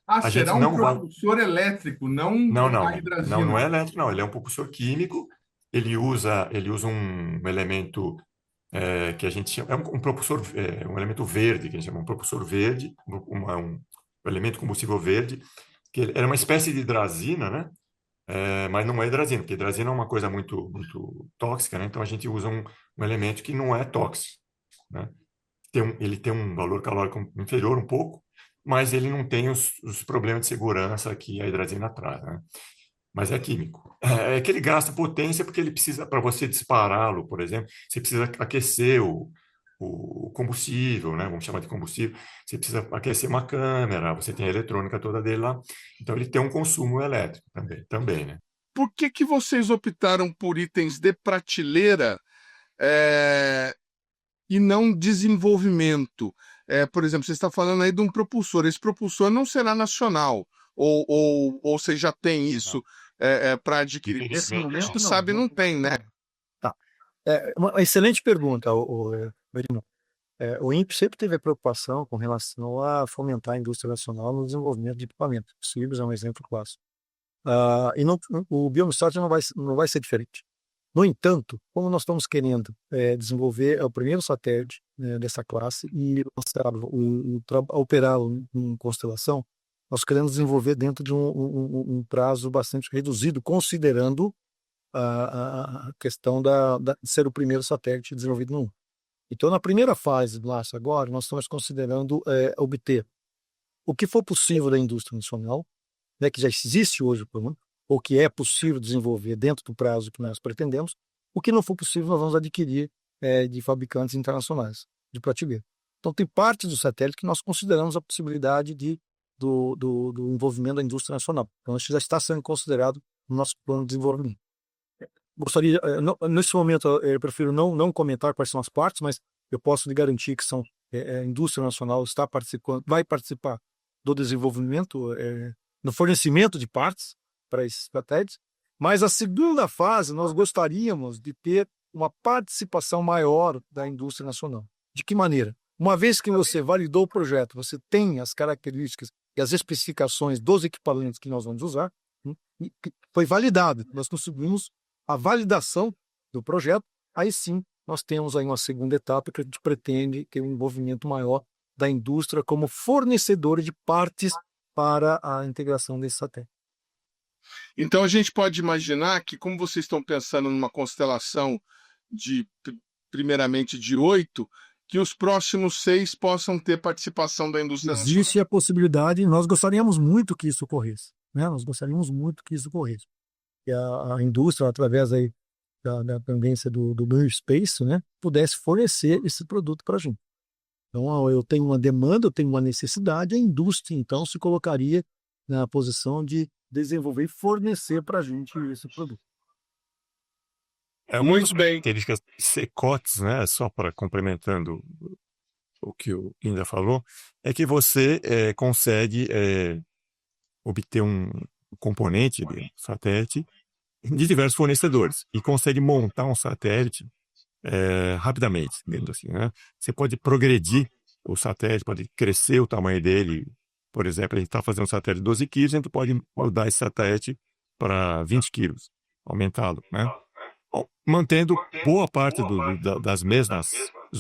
Ah, A gente será um não vai. propulsor elétrico, não a Não é hidrazina. elétrico, não. Ele é um propulsor químico. Ele usa um elemento que a gente chama, um propulsor, um elemento verde, que a gente chama um propulsor verde, um elemento combustível verde, que era uma espécie de hidrazina, né? Mas não é hidrazina, porque hidrazina é uma coisa muito, muito tóxica, né? Então a gente usa um elemento que não é tóxico, né? Ele tem um valor calórico inferior um pouco, mas ele não tem os problemas de segurança que a hidrazina traz, né? Mas é químico. É que ele gasta potência porque ele precisa, para você dispará-lo, por exemplo, você precisa aquecer o combustível, né? Vamos chamar de combustível. Você precisa aquecer uma câmera, você tem a eletrônica toda dele lá. Então ele tem um consumo elétrico também, né? Por que que vocês optaram por itens de prateleira, é, e não desenvolvimento? Por exemplo, você está falando aí de um propulsor. Esse propulsor não será nacional, ou você já tem isso para adquirir? Nesse Infelizmente, momento, não. sabe, não tem, né? Tá. Uma excelente pergunta, Merino. O INPE sempre teve a preocupação com relação a fomentar a indústria nacional no desenvolvimento de equipamentos. O Cibers é um exemplo clássico. E o BioMSAT não vai ser diferente. No entanto, como nós estamos querendo desenvolver o primeiro satélite dessa classe e operá-lo em constelação, nós queremos desenvolver dentro de um prazo bastante reduzido, considerando a questão de ser o primeiro satélite desenvolvido no mundo. Então, na primeira fase do laço agora, nós estamos considerando obter o que for possível da indústria nacional, né, que já existe hoje, ou que é possível desenvolver dentro do prazo que nós pretendemos. O que não for possível, nós vamos adquirir de fabricantes internacionais de prateleira. Então, tem parte do satélite que nós consideramos a possibilidade do envolvimento da indústria nacional. Então, isso já está sendo considerado no nosso plano de desenvolvimento. Gostaria, nesse momento, eu prefiro não comentar quais são as partes, mas eu posso lhe garantir que a indústria nacional vai participar do desenvolvimento, no fornecimento de partes para esses satélites. Mas a segunda fase, nós gostaríamos de ter uma participação maior da indústria nacional. De que maneira? Uma vez que você validou o projeto, você tem as características e as especificações dos equipamentos que nós vamos usar, e foi validado, nós conseguimos a validação do projeto, aí sim nós temos aí uma segunda etapa que a gente pretende ter um envolvimento maior da indústria como fornecedora de partes para a integração desse satélite. Então a gente pode imaginar que, como vocês estão pensando numa constelação primeiramente de 8, que os próximos 6 possam ter participação da indústria nacional. Existe a possibilidade, nós gostaríamos muito que isso ocorresse, né? Nós gostaríamos muito que isso ocorresse. Que a indústria, através aí da tendência do New Space, né, pudesse fornecer esse produto para a gente. Então, eu tenho uma demanda, eu tenho uma necessidade, a indústria, então, se colocaria na posição de desenvolver e fornecer para a gente esse produto. Uma das características de CECOTS, né, só para complementando o que o Linda falou, é que você consegue obter um componente de satélite de diversos fornecedores e consegue montar um satélite rapidamente, dentro assim, né? Você pode progredir o satélite, pode crescer o tamanho dele. Por exemplo, a gente está fazendo um satélite de 12 quilos, a gente pode mudar esse satélite para 20 quilos, aumentá-lo, né? Bom, mantendo boa parte dos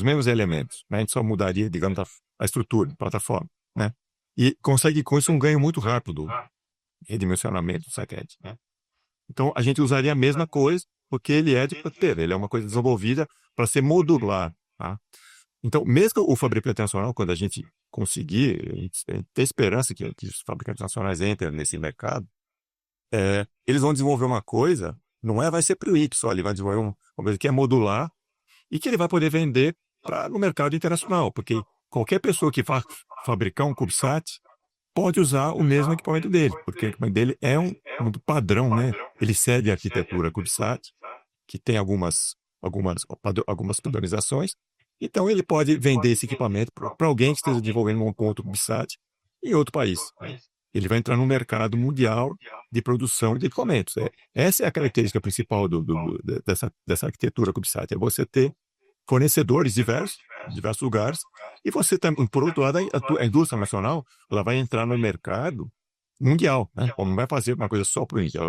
mesmos elementos, né? A gente só mudaria, digamos, a estrutura, a plataforma, né? E consegue com isso um ganho muito rápido, redimensionamento do satélite, né? Então, a gente usaria a mesma coisa, porque ele é de prateleira, ele é uma coisa desenvolvida para ser modular, tá? Então, mesmo o fabricante nacional, quando a gente conseguir, a gente tem esperança que os fabricantes nacionais entrem nesse mercado, eles vão desenvolver uma coisa, vai ser para o Y, ele vai desenvolver uma coisa que é modular e que ele vai poder vender no mercado internacional, porque qualquer pessoa que fabricar um CubeSat pode usar o mesmo equipamento dele, porque o equipamento dele é um padrão, né? Ele segue a arquitetura CubeSat, que tem algumas padronizações. Então, ele pode vender esse equipamento para alguém que esteja desenvolvendo um ponto CubeSat em outro país. Ele vai entrar no mercado mundial de produção de equipamentos. Essa é a característica principal dessa arquitetura CubeSat, é você ter fornecedores diversos lugares, e você também, por outro lado, a indústria nacional, ela vai entrar no mercado mundial, né? Não vai fazer uma coisa só para o Índia.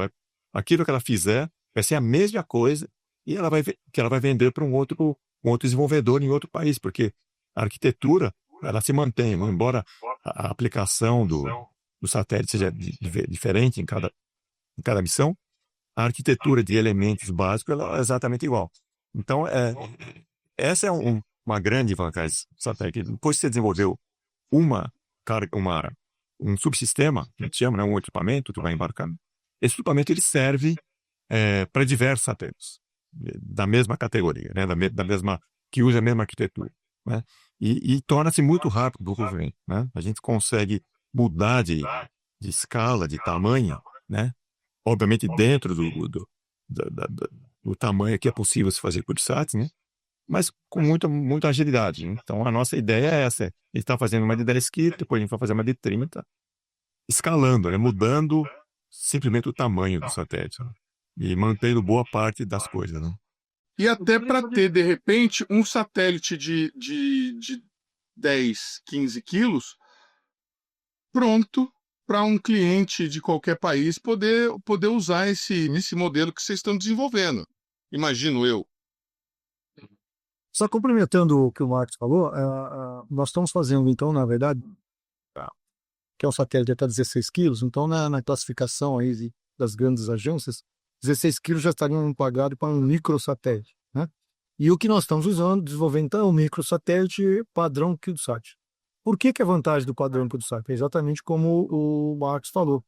Aquilo que ela fizer vai ser a mesma coisa e ela vai vender para um outro desenvolvedor em outro país, porque a arquitetura, ela se mantém, embora a aplicação do satélite seja diferente em cada missão, a arquitetura de elementos básicos ela é exatamente igual. Então, essa é uma grande vantagem do satélite. Depois que você desenvolveu um subsistema, que a gente chama, né, um equipamento que vai embarcando, esse equipamento ele serve para diversos satélites da mesma categoria, né, que usa a mesma arquitetura, né, e torna-se muito rápido o desenvolvimento, né? A gente consegue mudar de escala, de tamanho, né? Obviamente dentro do tamanho que é possível se fazer CubeSats, né? Mas com muita agilidade, né? Então, a nossa ideia é essa. A gente está fazendo uma de 10 quilos, depois a gente vai fazer uma de 30, escalando, né? Mudando simplesmente o tamanho do satélite, né? E mantendo boa parte das coisas, né? E até para ter, de repente, um satélite de 10, 15 quilos pronto para um cliente de qualquer país poder usar esse modelo que vocês estão desenvolvendo. Imagino eu. Só complementando o que o Marcos falou, nós estamos fazendo, então, na verdade, que é um satélite até 16 quilos, então na classificação aí das grandes agências, 16 quilos já estariam pagados para um microsatélite, né? E o que nós estamos desenvolvendo, então, é um microsatélite padrão CubeSat. Por que é a vantagem do padrão CubeSat? É exatamente como o Marcos falou.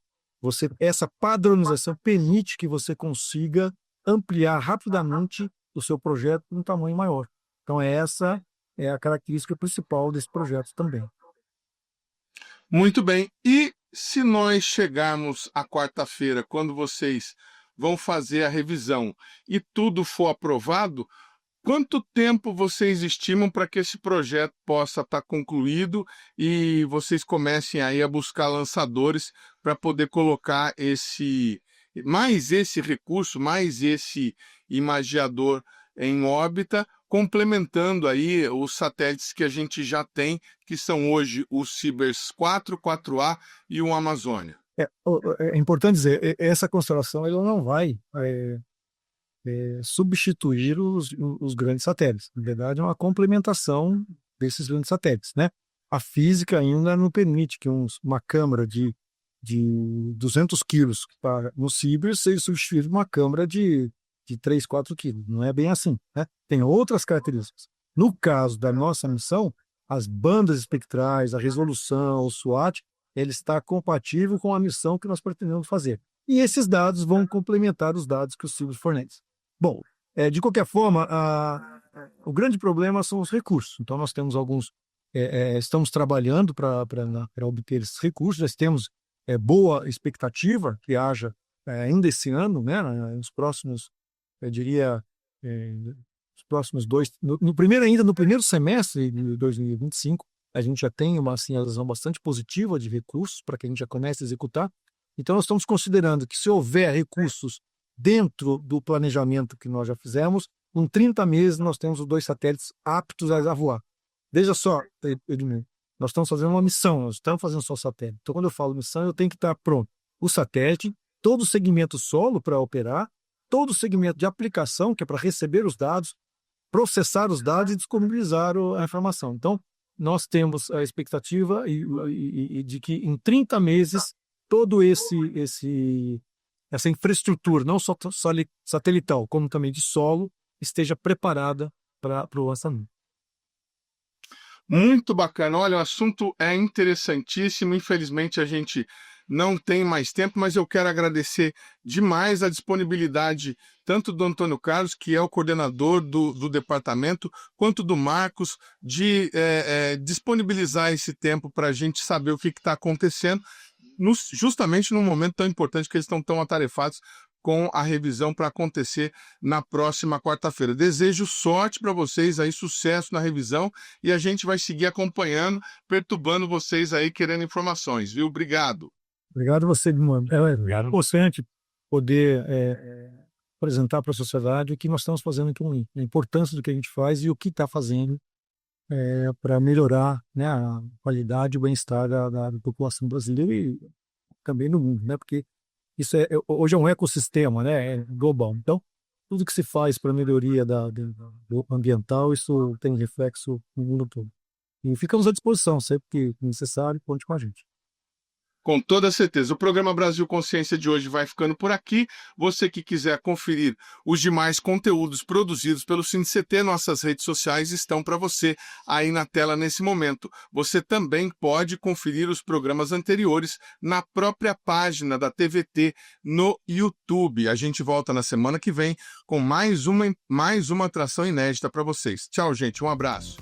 Essa padronização permite que você consiga ampliar rapidamente o seu projeto em um tamanho maior. Então, essa é a característica principal desse projeto também. Muito bem. E se nós chegarmos à quarta-feira, quando vocês vão fazer a revisão e tudo for aprovado, quanto tempo vocês estimam para que esse projeto possa estar concluído e vocês comecem aí a buscar lançadores para poder colocar mais esse recurso, mais esse imagiador em órbita, complementando aí os satélites que a gente já tem, que são hoje o Cibers 4, 4A e o Amazônia? É importante dizer, essa constelação ela não vai substituir os grandes satélites. Na verdade, é uma complementação desses grandes satélites, né? A física ainda não permite que uma câmara de 200 quilos no Cibers seja substituída por uma câmara de 3, 4 quilos. Não é bem assim, né? Tem outras características. No caso da nossa missão, as bandas espectrais, a resolução, o SWAT, ele está compatível com a missão que nós pretendemos fazer. E esses dados vão complementar os dados que o Cibers fornece. Bom, De qualquer forma, o grande problema são os recursos. Então, nós temos estamos trabalhando para obter esses recursos, nós temos boa expectativa que haja ainda esse ano, né, nos próximos, eu diria, os próximos no primeiro semestre de 2025, a gente já tem uma sinalização bastante positiva de recursos para que a gente já comece a executar. Então, nós estamos considerando que se houver recursos dentro do planejamento que nós já fizemos, em 30 meses nós temos os 2 satélites aptos a voar. Veja só, Edmilson, nós estamos fazendo uma missão, nós estamos fazendo só satélite. Então, quando eu falo missão, eu tenho que estar pronto. O satélite, todo o segmento solo para operar, todo o segmento de aplicação, que é para receber os dados, processar os dados e disponibilizar a informação. Então, nós temos a expectativa de que em 30 meses todo essa infraestrutura, não só satelital, como também de solo, esteja preparada para o lançamento. Muito bacana. Olha, o assunto é interessantíssimo. Infelizmente, a gente não tem mais tempo, mas eu quero agradecer demais a disponibilidade tanto do Antônio Carlos, que é o coordenador do departamento, quanto do Marcos, de disponibilizar esse tempo para a gente saber o que está acontecendo, justamente num momento tão importante que eles estão tão atarefados com a revisão para acontecer na próxima quarta-feira. Desejo sorte para vocês aí, sucesso na revisão, e a gente vai seguir acompanhando, perturbando vocês aí, querendo informações, viu? Obrigado. Obrigado a você, Edmundo. É importante poder apresentar para a sociedade o que nós estamos fazendo aqui, a importância do que a gente faz e o que está fazendo para melhorar, né, a qualidade e o bem-estar da população brasileira e também no mundo, né? Porque isso hoje é um ecossistema, né? É global. Então, tudo que se faz para a melhoria do ambiental, isso tem reflexo no mundo todo. E ficamos à disposição, sempre que necessário, conte com a gente. Com toda certeza. O programa Brasil Consciência de hoje vai ficando por aqui. Você que quiser conferir os demais conteúdos produzidos pelo CINCT, nossas redes sociais estão para você aí na tela nesse momento. Você também pode conferir os programas anteriores na própria página da TVT no YouTube. A gente volta na semana que vem com mais uma atração inédita para vocês. Tchau, gente. Um abraço.